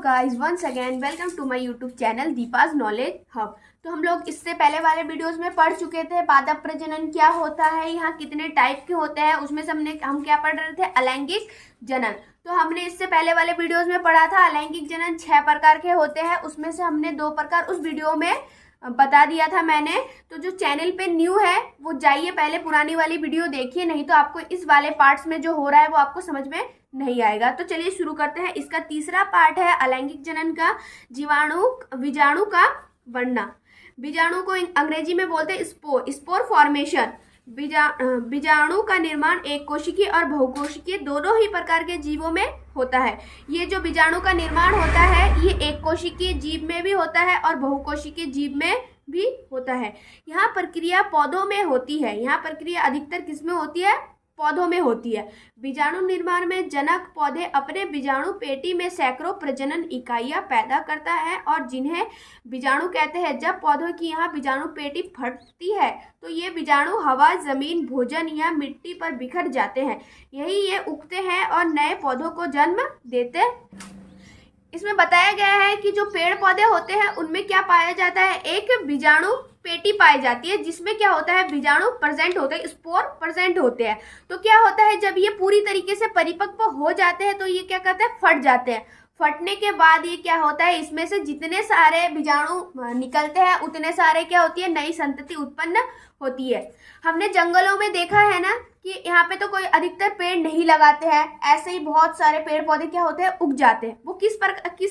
Guys, once again welcome to my YouTube channel Deepa's knowledge hub. तो हम लोग इससे पहले वाले वीडियोस में पढ़ चुके थे पादप प्रजनन क्या होता है, यहाँ कितने टाइप के होते हैं। उसमें से हम क्या पढ़ रहे थे, अलैंगिक जनन। तो हमने इससे पहले वाले वीडियोस में पढ़ा था अलैंगिक जनन 6 प्रकार के होते हैं। उसमें से हमने 2 प्रकार उस वीडियो में बता दिया था मैंने। तो जो चैनल पे न्यू है वो जाइए पहले पुरानी वाली वीडियो देखिए, नहीं तो आपको इस वाले पार्ट्स में जो हो रहा है वो आपको समझ में नहीं आएगा। तो चलिए शुरू करते हैं। इसका तीसरा पार्ट है अलैंगिक जनन का बीजाणु का बनना। बीजाणु को अंग्रेजी में बोलते हैं स्पोर फॉर्मेशन। बीजाणु का निर्माण एक कोशिकीय और बहुकोशिकीय दोनों ही प्रकार के जीवों में होता है। ये जो बीजाणु का निर्माण होता है ये एक कोशिकीय जीव में भी होता है और बहुकोशिकीय जीव में भी होता है। यहाँ प्रक्रिया पौधों में होती है। यहाँ प्रक्रिया अधिकतर किसमें होती है? पौधों में होती है। बीजाणु निर्माण में जनक पौधे अपने बीजाणु पेटी में सैकड़ों प्रजनन इकाइयां पैदा करता है और जिन्हें बीजाणु कहते हैं। जब पौधों की यहाँ बीजाणु पेटी फटती है तो ये बीजाणु हवा, जमीन, भोजन या मिट्टी पर बिखर जाते हैं। यही ये उगते हैं और नए पौधों को जन्म देते। इसमें बताया गया है कि जो पेड़ पौधे होते हैं उनमें क्या पाया जाता है, एक बीजाणु पेटी पाई जाती है जिसमें क्या होता है, बीजाणु प्रेजेंट होते हैं, स्पोर प्रेजेंट होते हैं। तो क्या होता है, जब ये पूरी तरीके से परिपक्व हो जाते हैं तो ये क्या कहते हैं, फट जाते हैं। फटने के बाद ये क्या होता है, इसमें से जितने सारे बीजाणु निकलते हैं उतने सारे क्या होती है, नई संतति उत्पन्न होती है। हमने जंगलों में देखा है ना कि यहाँ पे तो कोई अधिकतर पेड़ नहीं लगाते हैं, ऐसे ही बहुत सारे पेड़ पौधे क्या होते हैं, उग जाते हैं। वो किस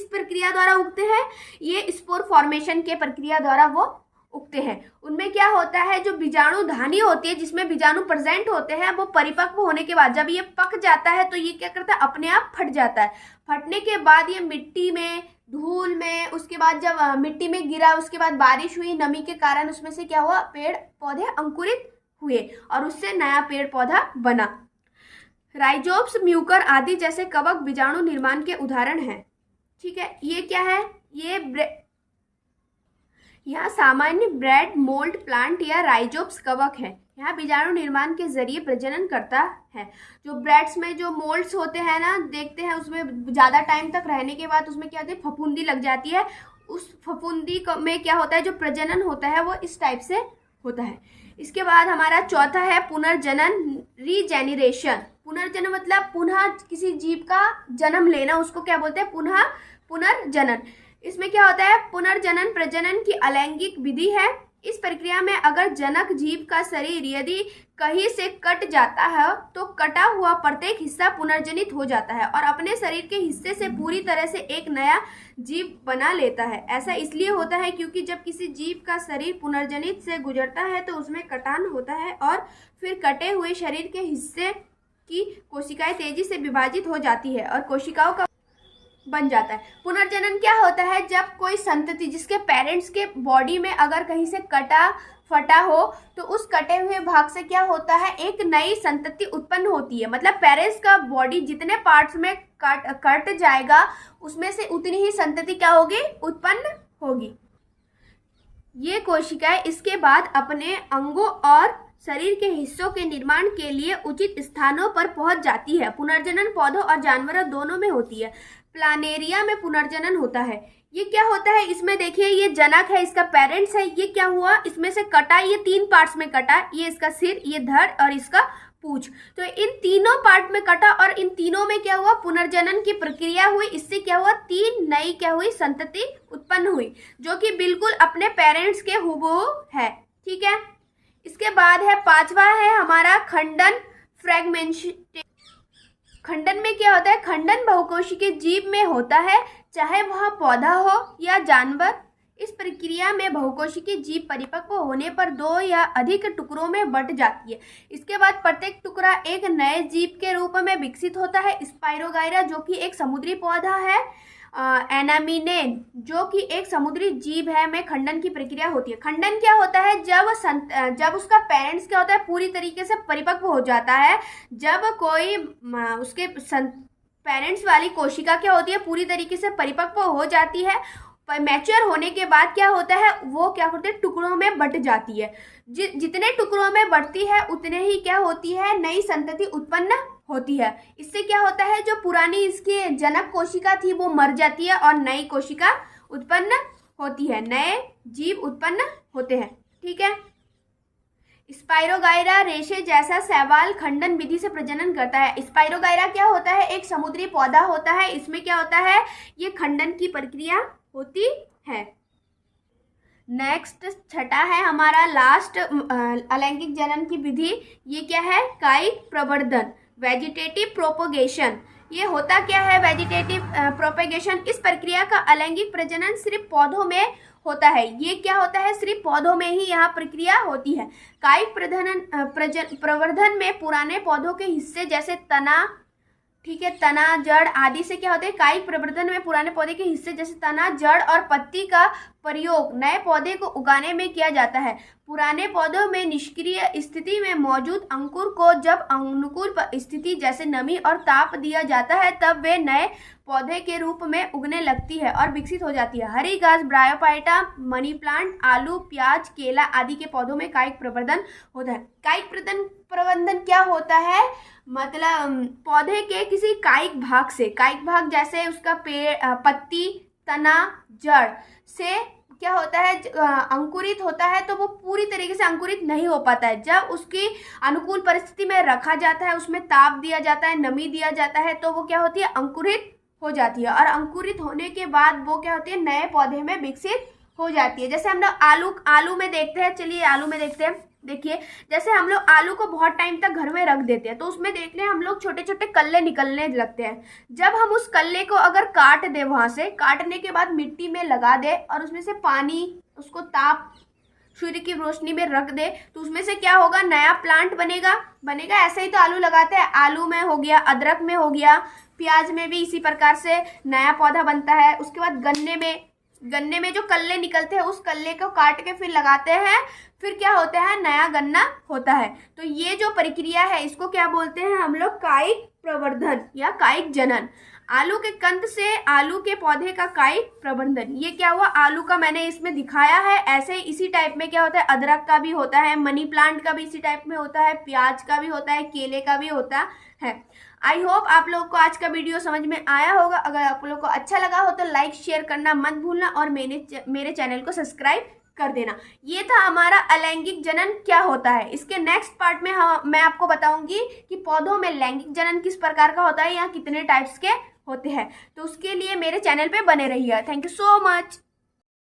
प्रक्रिया द्वारा उगते हैं, ये स्पोर फॉर्मेशन के प्रक्रिया द्वारा वो उगते हैं। उनमें क्या होता है, जो बीजाणु धानी होती है जिसमें बीजाणु प्रेजेंट होते हैं, वो परिपक्व होने के बाद जब ये पक जाता है तो ये क्या करता है, अपने आप फट जाता है। फटने के बाद ये मिट्टी में, धूल में, उसके बाद जब मिट्टी में गिरा, उसके बाद बारिश हुई, नमी के कारण उसमें से क्या हुआ, पेड़ पौधे अंकुरित हुए और उससे नया पेड़ पौधा बना। राइजोप्स, म्यूकर आदि जैसे कवक बीजाणु निर्माण के उदाहरण हैं। ठीक है, ये क्या है, ये यहाँ सामान्य ब्रेड मोल्ड प्लांट या राइजोप्स कवक है। यहाँ बीजाणु निर्माण के जरिए प्रजनन करता है। जो ब्रेड्स में जो मोल्ड्स होते हैं ना, देखते हैं उसमें ज़्यादा टाइम तक रहने के बाद उसमें क्या होती है, फफूंदी लग जाती है। उस फफूंदी में क्या होता है, जो प्रजनन होता है वो इस टाइप से होता है। इसके बाद हमारा चौथा है पुनर्जनन, रीजेनरेशन। पुनर्जनन मतलब पुनः किसी जीव का जन्म लेना, उसको क्या बोलते हैं, पुनर्जनन। इसमें क्या होता है, पुनर्जनन प्रजनन की अलैंगिक विधि है। इस प्रक्रिया में अगर जनक जीव का शरीर यदि कहीं से कट जाता है तो कटा हुआ प्रत्येक हिस्सा पुनर्जनित हो जाता है और अपने शरीर के हिस्से से पूरी तरह से एक नया जीव बना लेता है। ऐसा इसलिए होता है क्योंकि जब किसी जीव का शरीर पुनर्जनित से गुजरता है तो उसमें कटान होता है और फिर कटे हुए शरीर के हिस्से की कोशिकाएं तेजी से विभाजित हो जाती है और कोशिकाओं का बन जाता है। पुनर्जनन क्या होता है, जब कोई संतति जिसके पेरेंट्स के बॉडी में अगर कहीं से कटा फटा हो तो उस कटे हुए भाग से क्या होता है, एक नई संतति उत्पन्न होती है। मतलब पेरेंट्स का बॉडी जितने पार्ट्स में कट जाएगा उसमें से उतनी ही संतति क्या होगी, उत्पन्न होगी। ये कोशिकाएं इसके बाद अपने अंगों और शरीर के हिस्सों के निर्माण के लिए उचित स्थानों पर पहुंच जाती है। पुनर्जनन पौधों और जानवरों दोनों में होती है। प्लानेरिया में पुनर्जनन होता है। ये क्या होता है, इसमें देखिए ये जनक है, इसका पेरेंट्स है। ये क्या हुआ, इसमें से कटा, ये 3 पार्ट्स में कटा, ये इसका सिर, ये धड़ और इसका पूंछ। तो इन तीनों पार्ट में कटा और इन तीनों में क्या हुआ, पुनर्जनन की प्रक्रिया हुई। इससे क्या हुआ, 3 नई क्या हुई, संतति उत्पन्न हुई जो कि बिल्कुल अपने पेरेंट्स के हुबहू है। ठीक है, इसके बाद है 5वां है हमारा खंडन, फ्रेगमेंटेशन। खंडन में क्या होता है, खंडन बहुकोशिकीय जीव में होता है, चाहे वह पौधा हो या जानवर। इस प्रक्रिया में बहुकोशिकीय जीव परिपक्व होने पर 2 या अधिक टुकड़ों में बंट जाती है। इसके बाद प्रत्येक टुकड़ा एक नए जीव के रूप में विकसित होता है। स्पाइरोगाइरा जो कि एक समुद्री पौधा है, एनामिनेन जो कि एक समुद्री जीव है, में खंडन की प्रक्रिया होती है। खंडन क्या होता है, जब उसका पेरेंट्स क्या होता है, पूरी तरीके से परिपक्व हो जाता है। जब कोई उसके पेरेंट्स वाली कोशिका क्या होती है, पूरी तरीके से परिपक्व हो जाती है। मैच्योर होने के बाद क्या होता है, वो क्या होते हैं, टुकड़ों में बंट जाती है। जितने टुकड़ों में बढ़ती है उतने ही क्या होती है, नई संतति उत्पन्न होती है। इससे क्या होता है, जो पुरानी इसकी जनक कोशिका थी वो मर जाती है और नई कोशिका उत्पन्न होती है, नए जीव उत्पन्न होते हैं। ठीक है। स्पाइरोगाइरा रेशे जैसा शैवाल खंडन विधि से प्रजनन करता है। स्पाइरोगाइरा क्या होता है, एक समुद्री पौधा होता है। इसमें क्या होता है, ये खंडन की प्रक्रिया होती है। नेक्स्ट छठा है हमारा लास्ट अलैंगिक जनन की विधि। ये क्या है, कायिक प्रवर्धन, वेजिटेटिव प्रोपोगेशन। ये होता क्या है वेजिटेटिव प्रोपेगेशन? इस प्रक्रिया का अलैंगिक प्रजनन सिर्फ पौधों में होता है। ये क्या होता है, सिर्फ पौधों में ही यहाँ प्रक्रिया होती है। कायिक प्रवर्धन में पुराने पौधों के हिस्से जैसे तना, ठीक है, तना, जड़ आदि से क्या होते हैं, कायिक प्रवर्धन में पुराने पौधे के हिस्से जैसे तना, जड़ और पत्ती का प्रयोग नए पौधे को उगाने में किया जाता है। पुराने पौधों में निष्क्रिय स्थिति में मौजूद अंकुर को जब अनुकूल स्थिति जैसे नमी और ताप दिया जाता है तब वे नए पौधे के रूप में उगने लगती है और विकसित हो जाती है। हरी घास, ब्रायोफाइटा, मनी प्लांट, आलू, प्याज, केला आदि के पौधों में कायिक प्रवर्धन होता है। कायिक प्रवर्धन क्या होता है, मतलब पौधे के किसी कायिक भाग से, कायिक भाग जैसे उसका पेड़, पत्ती, तना, जड़ से क्या होता है, अंकुरित होता है तो वो पूरी तरीके से अंकुरित नहीं हो पाता है। जब उसकी अनुकूल परिस्थिति में रखा जाता है, उसमें ताप दिया जाता है, नमी दिया जाता है, तो वो क्या होती है, अंकुरित हो जाती है। और अंकुरित होने के बाद वो क्या होती है, नए पौधे में विकसित हो जाती है। जैसे हम लोग आलू में देखते हैं, चलिए आलू में देखते हैं। देखिए, जैसे हम लोग आलू को बहुत टाइम तक घर में रख देते हैं तो उसमें देख लें हम लोग छोटे छोटे कल्ले निकलने लगते हैं। जब हम उस कल्ले को अगर काट दे, वहां से काटने के बाद मिट्टी में लगा दे और उसमें से पानी, उसको ताप, सूर्य की रोशनी में रख दे तो उसमें से क्या होगा, नया प्लांट बनेगा। ऐसे ही तो आलू लगाते हैं, आलू में हो गया, अदरक में हो गया, प्याज में भी इसी प्रकार से नया पौधा बनता है। उसके बाद गन्ने में जो कल्ले निकलते हैं उस कल्ले को काट के फिर लगाते हैं, फिर क्या होता है, नया गन्ना होता है। तो ये जो प्रक्रिया है इसको क्या बोलते हैं हम लोग, कायिक प्रवर्धन या कायिक जनन। आलू के कंद से आलू के पौधे का कायिक प्रवर्धन, ये क्या हुआ, आलू का मैंने इसमें दिखाया है। ऐसे इसी टाइप में क्या होता है, अदरक का भी होता है, मनी प्लांट का भी इसी टाइप में होता है, प्याज का भी होता है, केले का भी होता है। आई होप आप लोग को आज का वीडियो समझ में आया होगा। अगर आप लोग को अच्छा लगा हो तो लाइक शेयर करना मत भूलना और मेरे चैनल को सब्सक्राइब कर देना। ये था हमारा अलैंगिक जनन क्या होता है। इसके नेक्स्ट पार्ट में मैं आपको बताऊंगी कि पौधों में लैंगिक जनन किस प्रकार का होता है या कितने टाइप्स के होते हैं। तो उसके लिए मेरे चैनल पे बने रहिएगा। Thank you so much.